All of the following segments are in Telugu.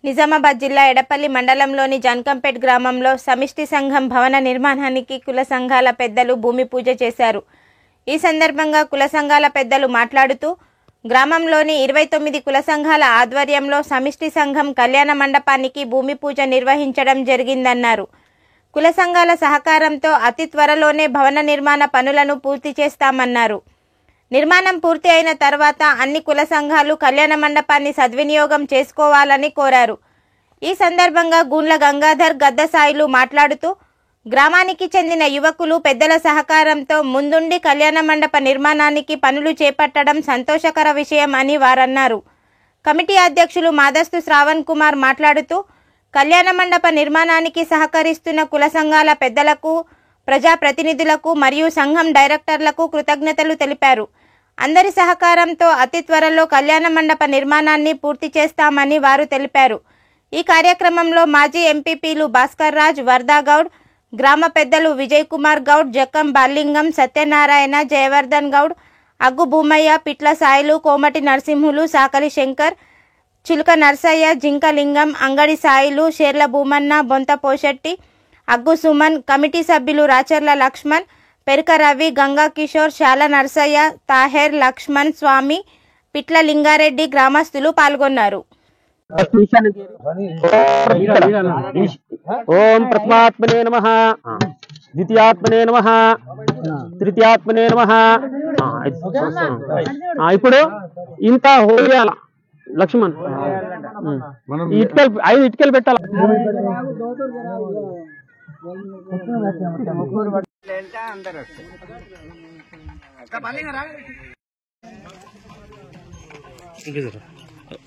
నిజామాబాద్ జిల్లా ఎడపల్లి మండలంలోని జన్కంపేట్ గ్రామంలో సమిష్టి సంఘం భవన నిర్మాణానికి కుల సంఘాల పెద్దలు భూమి పూజ చేశారు. ఈ సందర్భంగా కుల సంఘాల పెద్దలు మాట్లాడుతూ గ్రామంలోని 29 కుల సంఘాల ఆధ్వర్యంలో సమిష్టి సంఘం కళ్యాణ మండపానికి భూమి పూజ నిర్వహించడం జరిగిందన్నారు. కుల సంఘాల సహకారంతో అతి త్వరలోనే భవన నిర్మాణ పనులను పూర్తి చేస్తామన్నారు. నిర్మాణం పూర్తి అయిన తర్వాత అన్ని కుల సంఘాలు కళ్యాణ మండపాన్ని సద్వినియోగం చేసుకోవాలని కోరారు. ఈ సందర్భంగా గుండ్ల గంగాధర్ గద్దసాయిలు మాట్లాడుతూ గ్రామానికి చెందిన యువకులు పెద్దల సహకారంతో ముందుండి కళ్యాణ మండప నిర్మాణానికి పనులు చేపట్టడం సంతోషకర విషయం అని వారన్నారు. కమిటీ అధ్యక్షులు మాదస్తు శ్రావణ్ కుమార్ మాట్లాడుతూ కళ్యాణ మండప నిర్మాణానికి సహకరిస్తున్న కుల సంఘాల పెద్దలకు, ప్రజాప్రతినిధులకు మరియు సంఘం డైరెక్టర్లకు కృతజ్ఞతలు తెలిపారు. అందరి సహకారంతో అతి త్వరలో కళ్యాణ మండప నిర్మాణాన్ని పూర్తి చేస్తామని వారు తెలిపారు. ఈ కార్యక్రమంలో మాజీ ఎంపీపీలు భాస్కర్ రాజ్, వర్దా గౌడ్, గ్రామ పెద్దలు విజయ్ కుమార్ గౌడ్, జక్కం బాలింగం, సత్యనారాయణ, జయవర్ధన్ గౌడ్, అగ్గు భూమయ్య, పిట్ల సాయిలు, కోమటి నరసింహులు, సాకలి శంకర్, చిలుక నర్సయ్య, జింక లింగం, అంగడి సాయిలు, షేర్ల భూమన్న, బొంత పోషెట్టి, అగ్గు సుమన్, కమిటీ సభ్యులు రాచర్ల లక్ష్మణ్, పెరుక రవి, గంగా కిషోర్, శాల నర్సయ్య, తాహెర్, లక్ష్మణ్ స్వామి, పిట్ల లింగారెడ్డి గ్రామస్తులు పాల్గొన్నారు. ఓం ప్రథమాత్మనే నమః, ద్వితీయాత్మనే నమః, తృతీయాత్మనే నమః. ఇప్పుడు ఇంత హోయాల లక్ష్మణ్ ఇటుకలు 5 ఇటుకలు పెట్టాలి.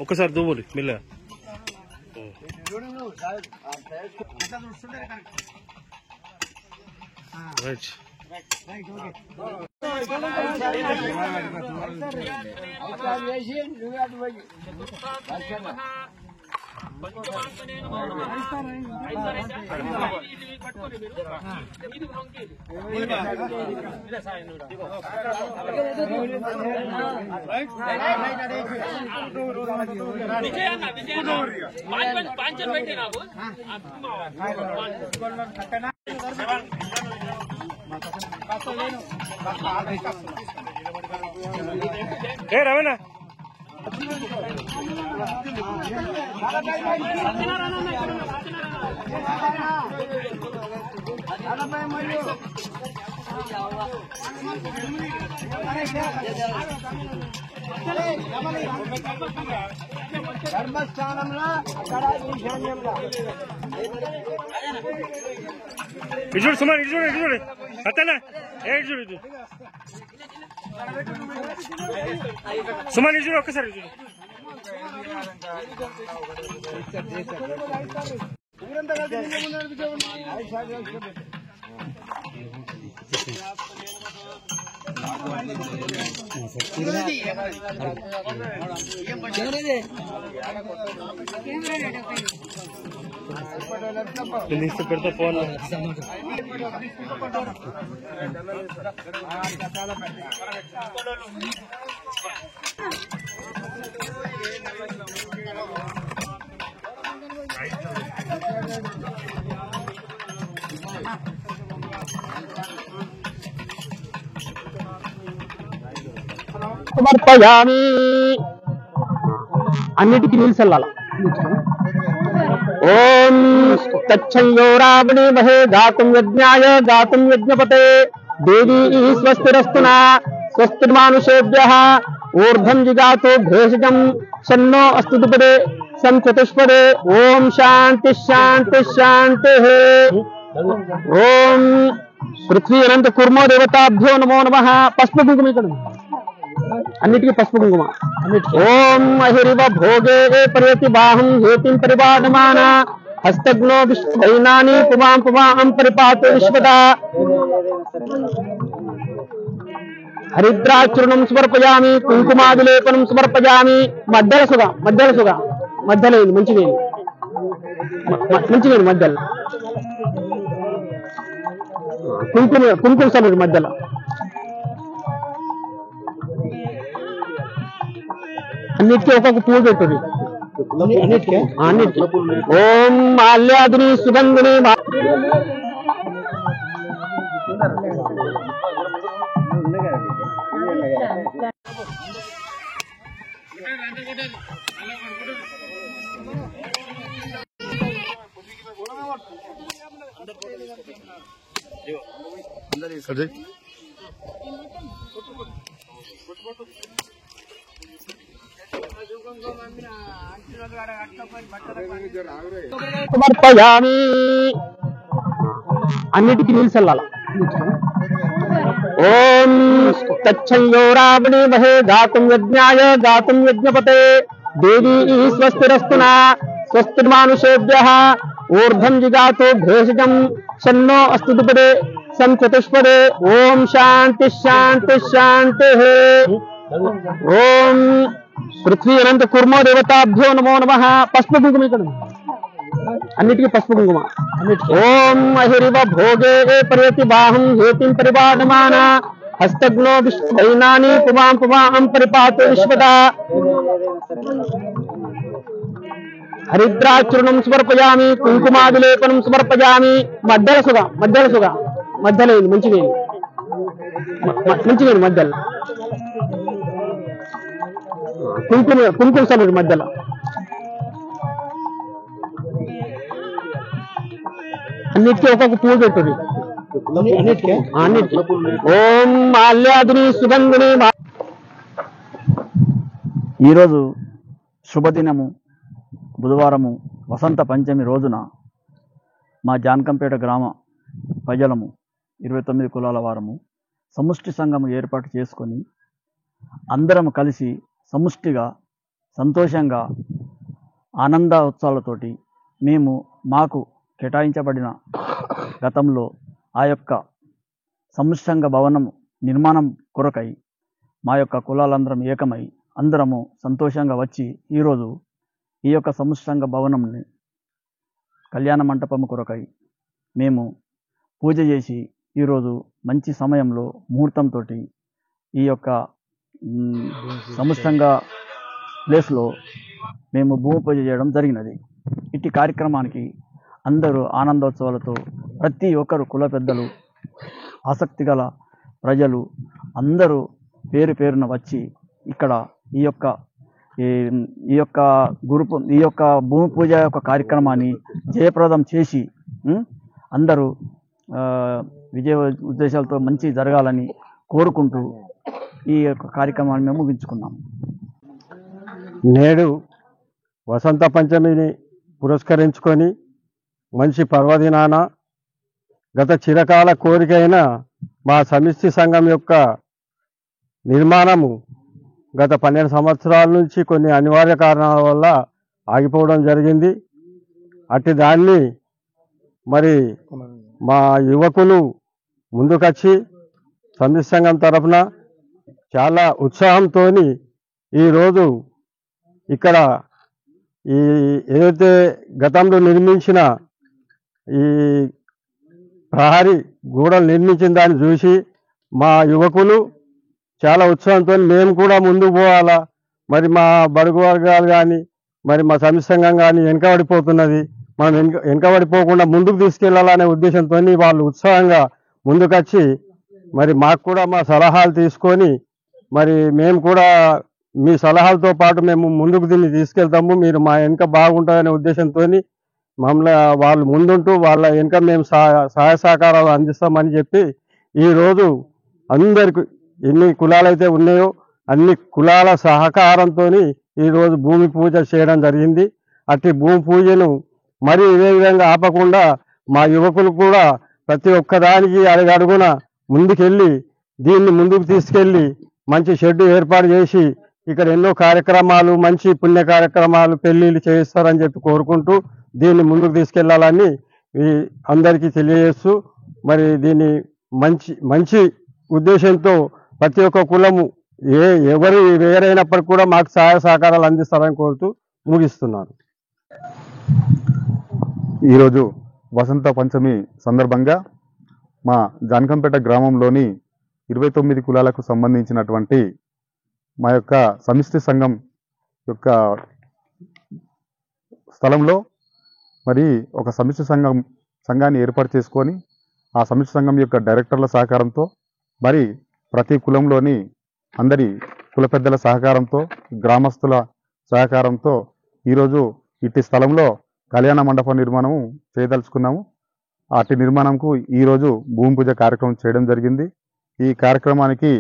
ఒకసారి దువ్వులి మెల్లగా. రైట్. ఏ రమణ ధర్మస్థానంలో అక్కడ ఈశాన్యంలో ఇటు సుమారు ఇటు చూడు, ఇటు చూడు అత్తనా, ఇటు చూడు, ఇటు సుమారు ఇటు చూడు, ఒక్కసారి ఇటు చూడు. పెడతా ఫోన్ సమర్పయామి. అన్నిటికీ నీళ్ళు చల్లాల. ఓం తచ్చయ్యో రావణే మహే గాతుం యజ్ఞాయ గాతుం యజ్ఞపతే దేవీ స్వస్తిరస్తునా స్వస్తిర్మానుషేభ్యః ఊర్ధ్వం జిగాతో భేషజం షన్నో అస్తు ద్విపదే సం చతుష్పదే. ఓం శాంతి శాంతి శాంతి. ఓం పృథ్వీ అనంత కుర్మో దేవతాభ్యో నమో నమః. పసుపు కుంకుమ ఇక్కడ అన్నిటికీ పసుపు కుంకుమ. ఓం అహిరివ భోగే పరియతి బాహం హేతిం పరిపాదమాన హస్తగ్నో విశ్వైనాని పుమాం పుమాం పరిపాతు విశ్వదా. హరిద్రాచూర్ణం సమర్పయామి, కుంకుమాదిలేపనం సమర్పయామి. మధ్యల సుగ మధ్యలో మంచిగా మధ్యలో కుంకుమ సమయం మధ్యలో అన్నిటికీ ఒక్కొక్క పూలు పెట్టుది. ఓం మాల్యాదిని సుగంధిని సమర్పయామి. అన్నిటికీ నీళ్ళు చల్లాలి. ఓం తచ్చయ్యో రావణి మహే గాతుం యజ్ఞాయ గాతుం యజ్ఞపతే దేవీ స్వస్తిరస్తునా స్వస్తిర్మానుషేభ్యః ఊర్ధ్వం జిగాతు భేషజం షన్నో అస్తు దుపదే సంచతుష్పదే. ఓం శాంతి శాంతి శాంతి. ఓం పృథ్వీ అనంత కుర్మో దేవతాభ్యో నమో నమః. పసుపు కుంకుమ ఇక్కడ అన్నిటికీ పసుపు కుంకుమ. ఓం అహిరివ భోగే పర్యతి బాహం హేతిం పరిపాదమాన హస్తగ్నో విశ్వైనాని పుమాం పుమాం పరిపాతు విశ్వదా. హరిద్రాచూర్ణం సమర్పయామి. కుంకుమాదిలేపనం సమర్పయామి. మధ్యల సుగ మధ్యలో మంచిగా మధ్యలో కుంకుమ సలు మధ్యలో. అన్నిటికీ ఒక్కొక్క పువ్వు పెట్టుది. ఓం మాల్యాదిని సుగంధిని. ఈరోజు శుభదినము బుధవారము వసంత పంచమి రోజున మా జానకంపేట గ్రామ ప్రజలము 29 కులాల వారము సముష్టి సంఘము ఏర్పాటు చేసుకొని అందరం కలిసి సముష్టిగా సంతోషంగా ఆనంద ఉత్సవాలతోటి మేము మాకు కేటాయించబడిన గతంలో ఆ యొక్క సముష్టి సంఘ భవనం నిర్మాణం కొరకై మా యొక్క కులాలందరం ఏకమై అందరము సంతోషంగా వచ్చి ఈరోజు ఈ యొక్క సముష్టి సంఘ భవనంని కళ్యాణ మంటపం కొరకై మేము పూజ చేసి ఈరోజు మంచి సమయంలో ముహూర్తంతో ఈ యొక్క సముష్టి సంఘ ప్లేస్లో మేము భూమి పూజ చేయడం జరిగినది. ఇట్టి కార్యక్రమానికి అందరూ ఆనందోత్సవాలతో ప్రతి ఒక్కరు కుల పెద్దలు ఆసక్తి గల ప్రజలు అందరూ పేరు పేరున వచ్చి ఇక్కడ ఈ యొక్క భూమి పూజ యొక్క కార్యక్రమాన్ని జయప్రదం చేసి అందరూ విజయ ఉద్దేశాలతో మంచి జరగాలని కోరుకుంటూ ఈ యొక్క కార్యక్రమాన్ని మేము ముగించుకున్నాము. నేడు వసంత పంచమిని పురస్కరించుకొని మంచి పర్వదినాన గత చిరకాల కోరికైన మా సమిష్టి సంఘం యొక్క నిర్మాణము గత 12 సంవత్సరాల నుంచి కొన్ని అనివార్య కారణాల వల్ల ఆగిపోవడం జరిగింది. అట్టి దాన్ని మరి మా యువకులు ముందుకొచ్చి సమిష్టి సంఘం తరఫున చాలా ఉత్సాహంతో ఈరోజు ఇక్కడ ఈ ఏదైతే గతంలో నిర్మించిన ఈ ప్రహరీ గోడలు నిర్మించిన దాన్ని చూసి మా యువకులు చాలా ఉత్సాహంతో మేము కూడా ముందుకు పోవాలా, మరి మా బడుగు వర్గాలు కానీ మరి మా సమిష్టి సంఘం కానీ వెనకబడిపోతున్నది, మనం వెనకబడిపోకుండా ముందుకు తీసుకెళ్లాలనే ఉద్దేశంతో వాళ్ళు ఉత్సాహంగా ముందుకొచ్చి మరి మాకు కూడా మా సలహాలు తీసుకొని మరి మేము కూడా మీ సలహాలతో పాటు మేము ముందుకు దీన్ని తీసుకెళ్తాము, మీరు మా వెనక బాగుంటుందనే ఉద్దేశంతో మమ్మల్ని వాళ్ళు ముందుంటూ వాళ్ళ వెనక మేము సహాయ సహకారాలు అందిస్తామని చెప్పి ఈరోజు అందరికి ఎన్ని కులాలైతే ఉన్నాయో అన్ని కులాల సహకారంతో ఈరోజు భూమి పూజ చేయడం జరిగింది. అట్టి భూమి పూజను మరి ఇదే విధంగా ఆపకుండా మా యువకులు కూడా ప్రతి ఒక్కదానికి అడుగడుగున ముందుకెళ్ళి దీన్ని ముందుకు తీసుకెళ్ళి మంచి షెడ్డు ఏర్పాటు చేసి ఇక్కడ ఎన్నో కార్యక్రమాలు మంచి పుణ్య కార్యక్రమాలు పెళ్లిళ్ళు చేయిస్తారని చెప్పి కోరుకుంటూ దీన్ని ముందుకు తీసుకెళ్లాలని అందరికీ తెలియజేస్తూ మరి దీన్ని మంచి ఉద్దేశంతో ప్రతి ఒక్క కులము ఎవరు వేరైనప్పటికీ కూడా మాకు సహాయ సహకారాలు అందిస్తారని కోరుతూ ముగిస్తున్నాను. ఈరోజు వసంత పంచమి సందర్భంగా మా జానకంపేట గ్రామంలోని 29 కులాలకు సంబంధించినటువంటి మా యొక్క సమిష్టి సంఘం యొక్క స్థలంలో మరి ఒక సమిష్టి సంఘాన్ని ఏర్పాటు చేసుకొని ఆ సమిష్టి సంఘం యొక్క డైరెక్టర్ల సహకారంతో మరి ప్రతి కులంలోని అందరి కుల పెద్దల సహకారంతో గ్రామస్తుల సహకారంతో ఈరోజు ఇట్టి స్థలంలో కళ్యాణ మండప నిర్మాణం చేయదలుచుకున్నాము. అట్టి నిర్మాణంకు ఈరోజు భూమి పూజ కార్యక్రమం చేయడం జరిగింది. ఈ కార్యక్రమానికి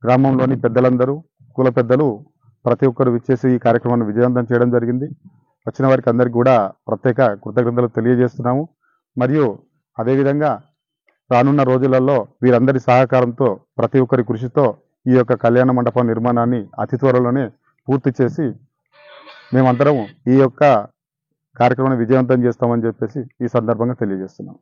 గ్రామంలోని పెద్దలందరూ కుల పెద్దలు ప్రతి ఒక్కరు విచ్చేసి ఈ కార్యక్రమాన్ని విజయవంతం చేయడం జరిగింది. వచ్చిన వారికి అందరికీ కూడా ప్రత్యేక కృతజ్ఞతలు తెలియజేస్తున్నాము. మరియు అదేవిధంగా రానున్న రోజులలో వీరందరి సహకారంతో ప్రతి ఒక్కరి కృషితో ఈ యొక్క కళ్యాణ మండపం నిర్మాణాన్ని అతి త్వరలోనే పూర్తి చేసి మేమందరం ఈ యొక్క కార్యక్రమాన్ని విజయవంతం చేస్తామని చెప్పేసి ఈ సందర్భంగా తెలియజేస్తున్నాం.